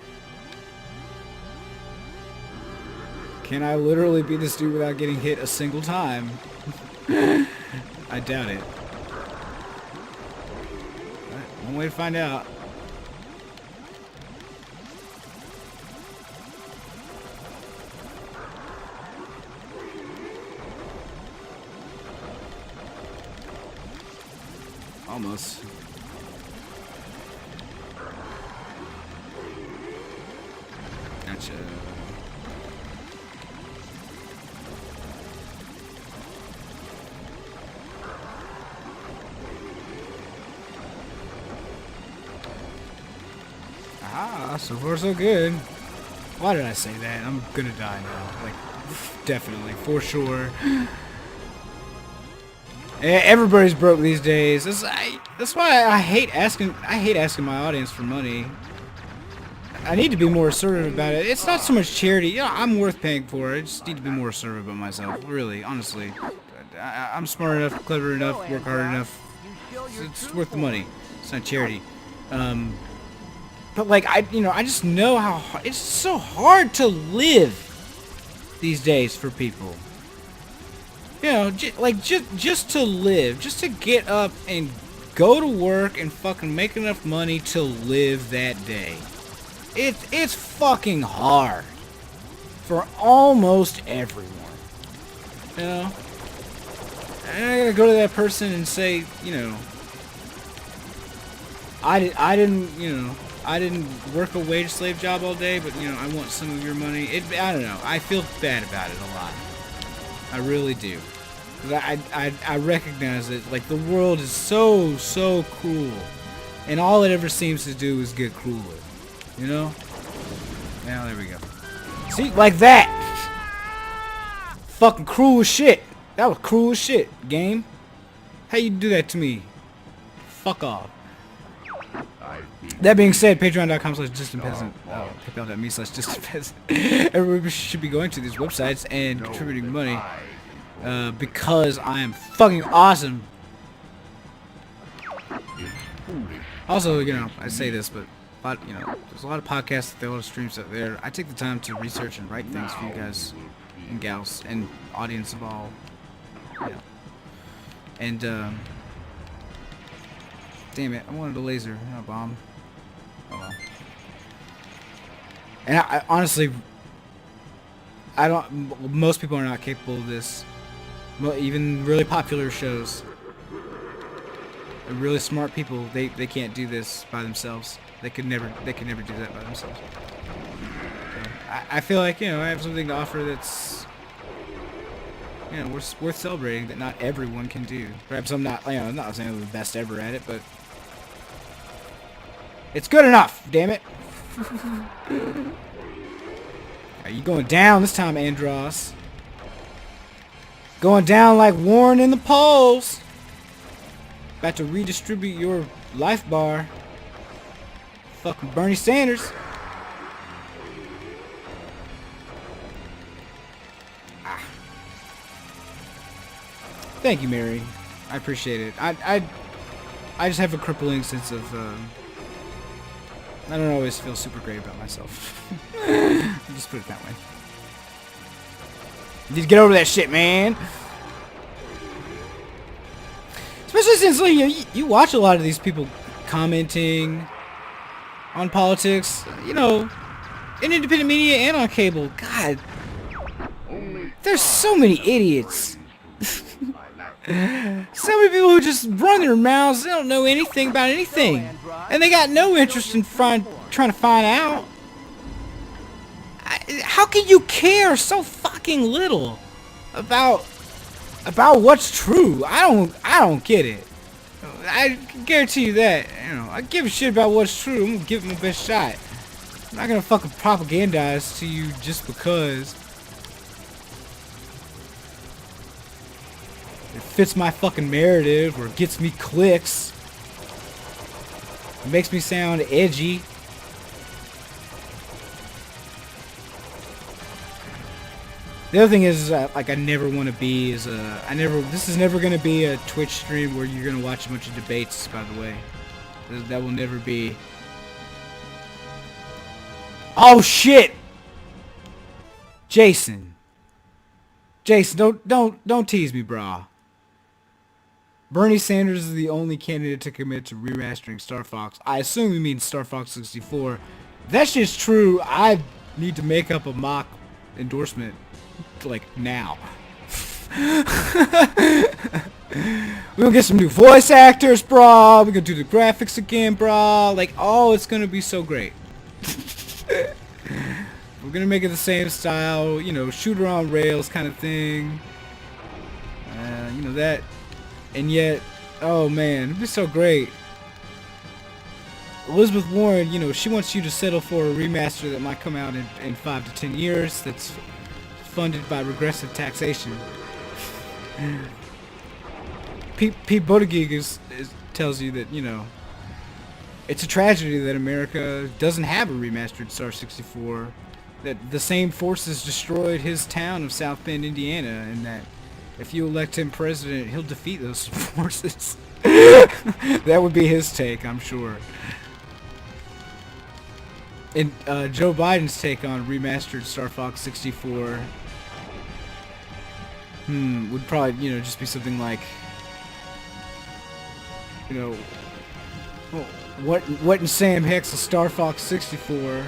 Can I literally beat this dude without getting hit a single time? I doubt it. Alright, one way to find out. Almost. Gotcha. Ah, so far so good. Why did I say that? I'm gonna die now. Like, definitely, for sure. Everybody's broke these days. That's why I hate asking my audience for money. I need to be more assertive about it. It's not so much charity. Yeah, I'm worth paying for. I just need to be more assertive about myself. Really, honestly. I'm smart enough, clever enough, work hard enough. It's worth the money. It's not charity. But like, I just know how it's so hard to live these days for people. You know, just to live, just to get up and go to work and fucking make enough money to live that day. It's fucking hard for almost everyone. You know, and I gotta go to that person and say, you know, I didn't work a wage slave job all day, but you know, I want some of your money. I don't know. I feel bad about it a lot. I really do. 'Cause I recognize that, like, the world is so cruel, and all it ever seems to do is get crueler. You know? Now there we go. See, like that. Fucking cruel as shit. That was cruel as shit, game. How you do that to me? Fuck off. That being said, patreon.com/distant-peasant, paypal.me/distant-peasant. Everybody should be going to these websites and contributing money because I am fucking awesome. Also, you know, I say this, but you know, there's a lot of podcasts, there are a lot of streams out there. I take the time to research and write things for you guys and gals and audience of all. Yeah. And damn it, I wanted a laser, not a bomb. Oh well. And I honestly, most people are not capable of this. Even really popular shows. Really smart people, they can't do this by themselves. They could never do that by themselves. So, I feel like, you know, I have something to offer that's, you know, worth celebrating that not everyone can do. Perhaps I'm not, you know, I'm not saying I'm the best ever at it, but it's good enough, damn it. Are you going down this time, Andros? Going down like Warren in the polls. About to redistribute your life bar. Fucking Bernie Sanders. Ah. Thank you, Mary. I appreciate it. I just have a crippling sense of I don't always feel super great about myself. Just put it that way. You need to get over that shit, man. Especially since, like, you watch a lot of these people commenting on politics, you know, in independent media and on cable. God, there's so many idiots. So many people who just run their mouths. They don't know anything about anything, and they got no interest in trying to find out. How can you care so fucking little about what's true? I don't get it. I guarantee you that. You know, I give a shit about what's true. I'm gonna give it my best shot. I'm not gonna fucking propagandize to you just because it fits my fucking narrative or gets me clicks. It makes me sound edgy. The other thing is, like, I never want to be this is never going to be a Twitch stream where you're going to watch a bunch of debates, by the way. That will never be. Oh, shit! Jason, don't tease me, brah. Bernie Sanders is the only candidate to commit to remastering Star Fox. I assume you mean Star Fox 64. If that shit's true, I need to make up a mock endorsement. Like, now. We're gonna get some new voice actors, brah. We're gonna do the graphics again, brah. Like, oh, it's gonna be so great. We're gonna make it the same style, you know, shooter on rails kind of thing. You know that. And yet, oh man, it'd be so great. Elizabeth Warren, you know, she wants you to settle for a remaster that might come out in 5 to 10 years. That's funded by regressive taxation. Pete Buttigieg tells you that, you know, it's a tragedy that America doesn't have a remastered Star 64. That the same forces destroyed his town of South Bend, Indiana, and that if you elect him president, he'll defeat those forces. That would be his take, I'm sure. And Joe Biden's take on remastered Star Fox 64 would probably, you know, just be something like, you know, what in Sam Heck's a Star Fox 64?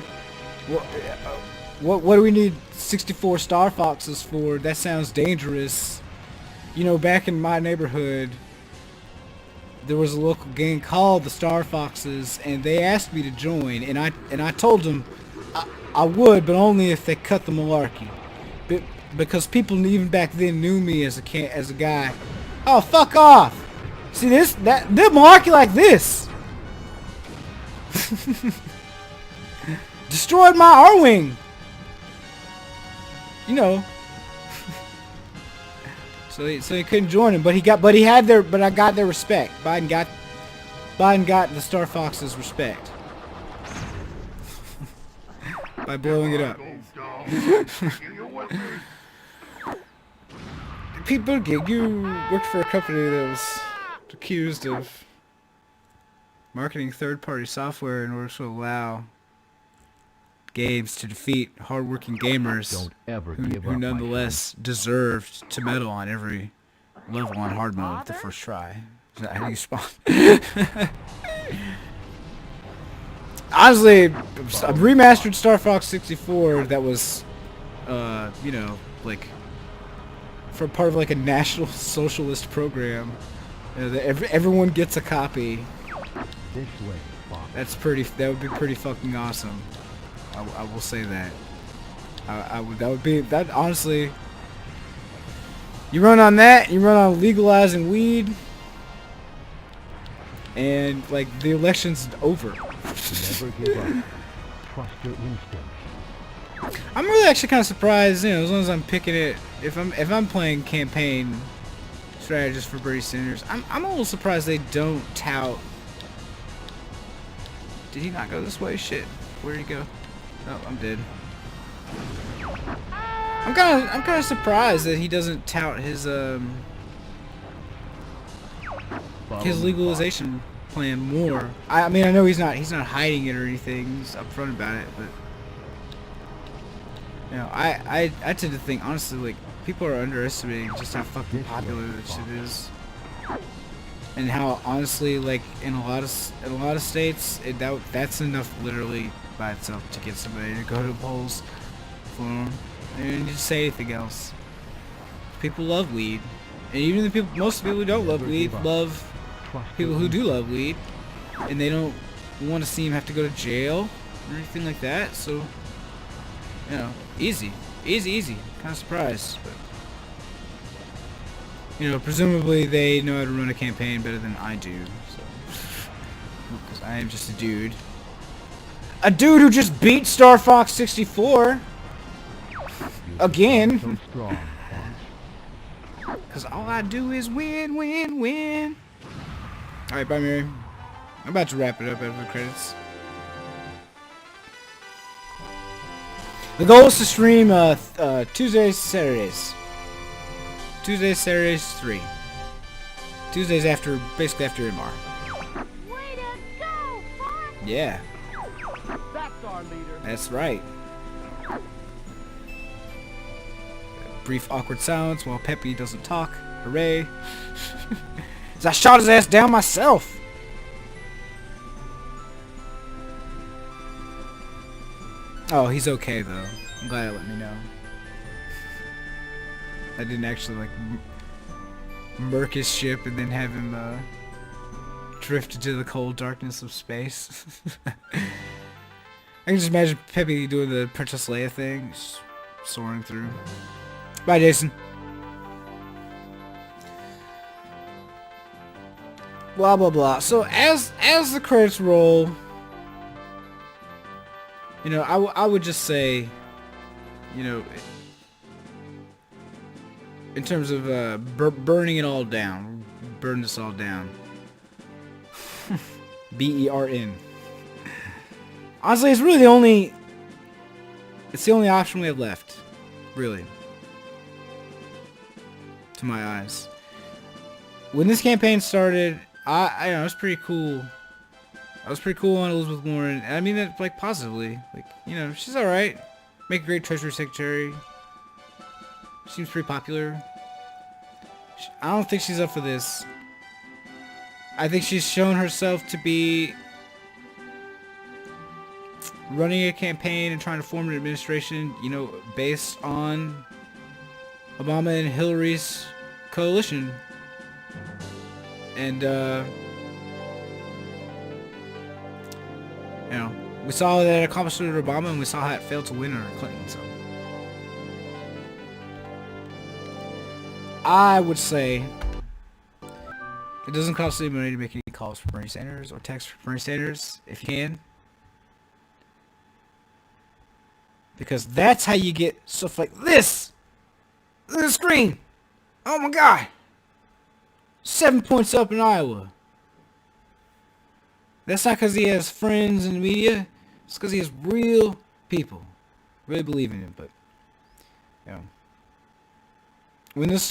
What do we need 64 Star Foxes for? That sounds dangerous. You know, back in my neighborhood, there was a local gang called the Star Foxes, and they asked me to join, and I told them I would, but only if they cut the malarkey. Because people even back then knew me as a guy. Oh, fuck off! See this? They'll malarkey like this. destroyed my R-Wing. You know. So he couldn't join him, but I got their respect. Biden got the Star Fox's respect by blowing it up. Pete Buttigieg, you worked for a company that was accused of marketing third-party software in order to allow games to defeat hardworking gamers Don't ever who give up, my nonetheless deserved to medal on every level on hard mode the first try. Is that how you spawn? Honestly, a remastered Star Fox 64 that was, you know, like, for part of like a national socialist program, you know, that everyone gets a copy. This way, Fox. That would be pretty fucking awesome. I will say that. That would be honestly. You run on that. You run on legalizing weed, and like the election's over. Never give up. Trust your instincts. I'm really actually kind of surprised, you know, as long as I'm picking it. If I'm playing campaign strategies for Bernie Sanders, I'm a little surprised they don't tout. Did he not go this way? Shit. Where'd he go? Oh, I'm dead. I'm kind of surprised that he doesn't tout his legalization plan more. I mean, I know he's not hiding it or anything. He's upfront about it, but you know, I tend to think honestly, like, people are underestimating just how fucking popular this shit is, and how honestly, like, in a lot of states, that's enough literally by itself to get somebody to go to the polls for them. They don't need to say anything else. People love weed, and even the people, most people who don't love weed, love people who do love weed, and they don't want to see him have to go to jail or anything like that. So, you know, easy. Kind of surprised, but you know, presumably they know how to run a campaign better than I do. So, because I am just a dude who just beat Star Fox 64 again. So strong, Fox. Cause all I do is win. Alright, bye Mary. I'm about to wrap it up after the credits. The goal is to stream Tuesdays, Saturdays. Tuesdays, Saturdays 3. Tuesdays basically after MR. Way to go, Fox! Yeah, That's our leader. that's right. Brief awkward silence while Peppy doesn't talk. Hooray. As I shot his ass down myself. Oh, he's okay though. I'm glad it let me know. I didn't actually like murk his ship and then have him drift into the cold darkness of space. I can just imagine Peppy doing the Princess Leia thing, just soaring through. Bye, Jason. Blah blah blah. So as the credits roll, you know, I would just say, you know, in terms of burning it all down, burn this all down. BERN. Honestly, it's really the only option we have left, really, to my eyes. When this campaign started, I know, it was pretty cool. I was pretty cool on Elizabeth Warren. I mean that, like, positively. Like, you know, she's alright. Make a great Treasury Secretary. Seems pretty popular. I don't think she's up for this. I think she's shown herself to be running a campaign and trying to form an administration, you know, based on Obama and Hillary's coalition. And, you know, we saw that it accomplished under Obama, and we saw how it failed to win under Clinton, so. I would say it doesn't cost any money to make any calls for Bernie Sanders or text for Bernie Sanders, if you can. Because that's how you get stuff like this. Look at the screen. Oh my God. 7 points up in Iowa. That's not because he has friends in the media. It's because he has real people. Really believe in him. But, you know. When this started.